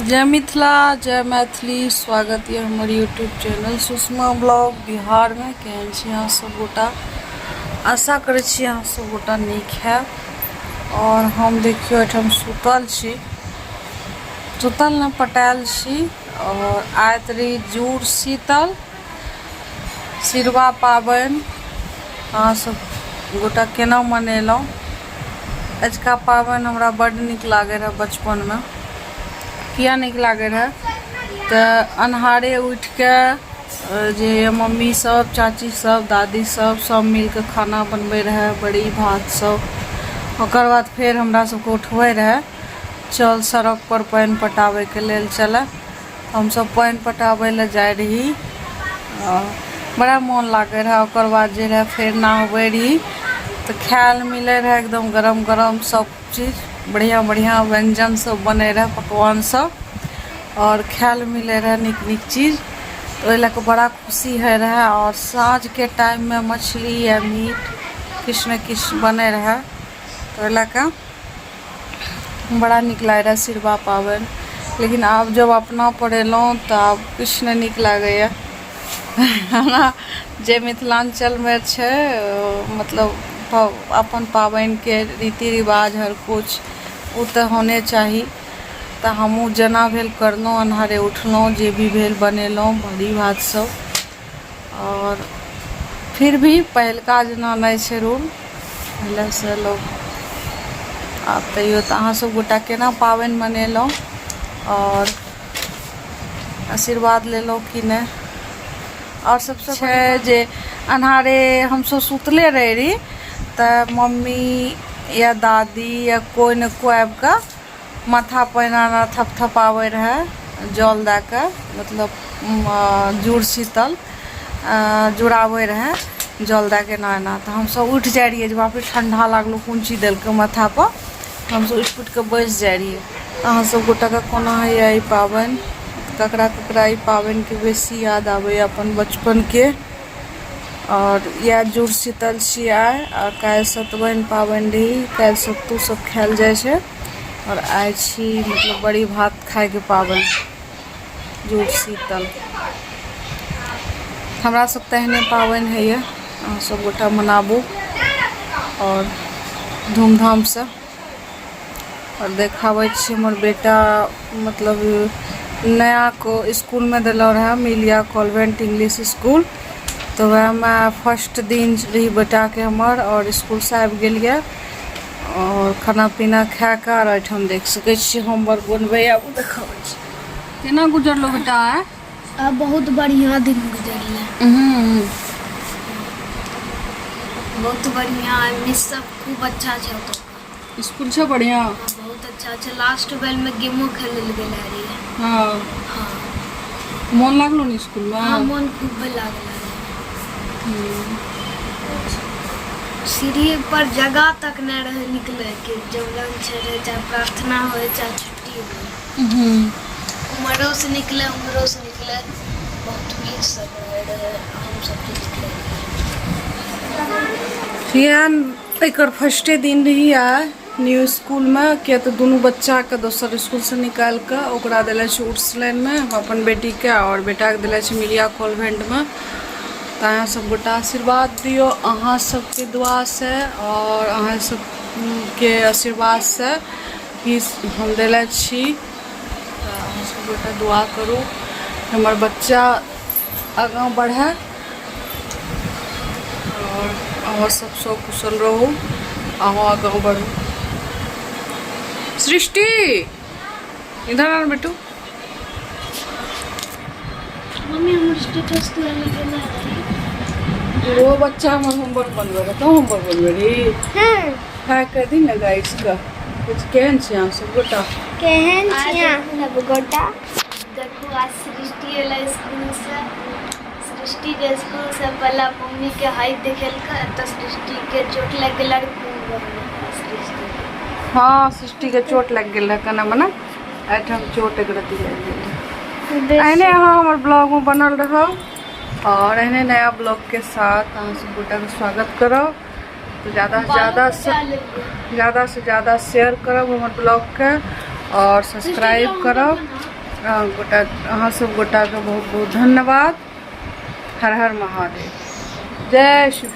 जय मिथिला जय मैथिली। स्वागत है हमारे YouTube channel Sushma blog Bihar में। केहन छी अहाँ सब गोटा? आशा करै छी अहाँ सब गोटा नीक है। और हम देखियो एठम सुतल छी, सुतल न पटायल छी। और आइत रही जुड़ शीतल सिरवा पाबनि। अहाँ सब गोटा केना मनेलहुँ? अजुका पाबनि हमरा बड्ड नीक लागै रहै बचपन में। किया नीक लागे रहे? तो अन्हारे उठ के जे मम्मी सब, चाची सब, दादी सब मिल के खाना बनबे रहे, बड़ी भात सब। ओकर बाद फिर हमरा सबको उठबै रहे, चल सड़क पर पानि पटाबे के लेल चले। हम सब पानि पटाबे ले जाय रही, बड़ा मन लागे रहे। ओकर बाद जे रहे फिर नहाबै रही तो खायल मिले रहे एकदम गरम गरम सब चीज, बढ़िया बढ़िया व्यंजन सब बने रहे, पकवान सब, और खायल मिले रहे निक निक चीज। तो ओहि लए बड़ा खुशी है रहे। और साँझ के टाइम में मछली या मीट किछ न किछ बने रहे, तो ओहि लए बड़ा निक लागे रहे सिरवा पाबनि। लेकिन आब जब अपना पर एलहुँ तो आब किछ नहीं नीक लागैए हमरा। जे मिथिलांचल में छै मतलब अपन पाबनि के रीति रिवाज हर कुछ वो तो होने चाहिए। तो हमहूँ जना भेल करलहुँ, अन्हारे उठलहुँ, जे भी भेल बनेलहुँ बड़ी भात सब। और फिर भी पहिलका जना नहीं छै रूल, पहले से लोग आब तैयो। तो अहाँ सब गोटा केना पाबनि मनेलहुँ और आशीर्वाद लेलहुँ कि नहीं? और सबसे छै जे अन्हारे हम सब सुतले रही तो मम्मी या दादी या कोई न कोई आबि के माथा पहिना थपथपावे रहे जल दे के, मतलब जुड़ शीतल जुड़ावे रहे जल दे के ना एना। तो हम सब उठ जाए रहिए, जब फिर ठंडा लागलो कोन चीज देलकै माथा पर, हम सब उठ के बैस जाए रहिए। अहाँ सब गोटा के कोना है ई पाबनि? ककरा ककरा ई पाबनि के बेसी याद आवे अपन बचपन के? और या जुड़ शीतल छियै आ काल्हि सतबनि पाबनि रही, काल्हि सत्तू सब खायल जाइ छै। और आइ छी मतलब बड़ी भात खाए के पाबनि जुड़ शीतल। हमरा सब तेहने पाबनि है, अहाँ सब गोटा मनाबू और धूमधाम से। और देखाबै छी हमर बेटा मतलब नया को स्कूल में दिलो रहे, मिलिया कॉन्वेंट इंग्लिश स्कूल। तो वह में फर्स्ट दिन रही बेटा के हमर, और स्कूल से आबि गेलिए और खाना पीना खा के। और एठम देख सकै छी होमवर्क बनबै। आब देखाबै छी केना गुजरलो बेटा है? बहुत बढ़िया दिन गुजरले, बहुत बढ़िया। मिस सब खूब अच्छा छै, तो स्कूल छै बढ़िया, बहुत अच्छा छै। लास्ट बेल में गेमो खेले ले गेल रही। हाँ हाँ, मन लागलो न स्कूल में? हाँ, मन खूब लागल। सीढ़ी पर जगह तक नहीं रहे निकले के, जब लंच रहे चाहे प्रार्थना हो चाहे छुट्टी हो, उमरों से निकले बहुत भीड़ सब रहे, हम सब निकले। एकर फर्स्टे दिन रही आइ न्यू स्कूल में, किया तो दोनों बच्चा के दोसर स्कूल से निकाल के ओकरा दिले छै उर्सलैन में, अपन बेटी के, और बेटा के दिले छै मिलिया कॉन्वेंट में। तो अहाँ सब गोटा आशीर्वाद दियो अहाँ सबके दुआ से, और अहाँ सबके आशीर्वाद से ही हम दिले छी। तो अहाँ सब गोटा दुआ करू हमर बच्चा आगाँ बढ़े, और अहाँ सब कुशल रहू, अहाँ आगाँ बढ़ू। सृष्टि इधर आ बेटू। मम्मी हम स्टेटस लगा वो बच्चा हमर होमवर्क बनबे रहे, तो होमवर्क बनबे रही है के दिन लगा इसका कुछ। केहन छी अहाँ सब गोटा? केहन छी अहाँ सब गोटा? देखो आज सृष्टि एला स्कूल से, सृष्टि के स्कूल से पहला मम्मी के हाइट देखेलकै, तो सृष्टि के चोट लग गेल। हाँ सृष्टि के चोट लग गेल है, कना मना एठम चोट एक रति लग गेल। एहने अहाँ हमर ब्लॉग में बनल रहो, और एहने नया ब्लॉग के साथ अहाँ सब गोटा के स्वागत करो। तो ज़्यादा से ज़्यादा शेयर करो हमर ब्लॉग के, और सब्सक्राइब करो। अहाँ सब गोटा के बहुत बहुत धन्यवाद। हर हर महादेव। जय शिव।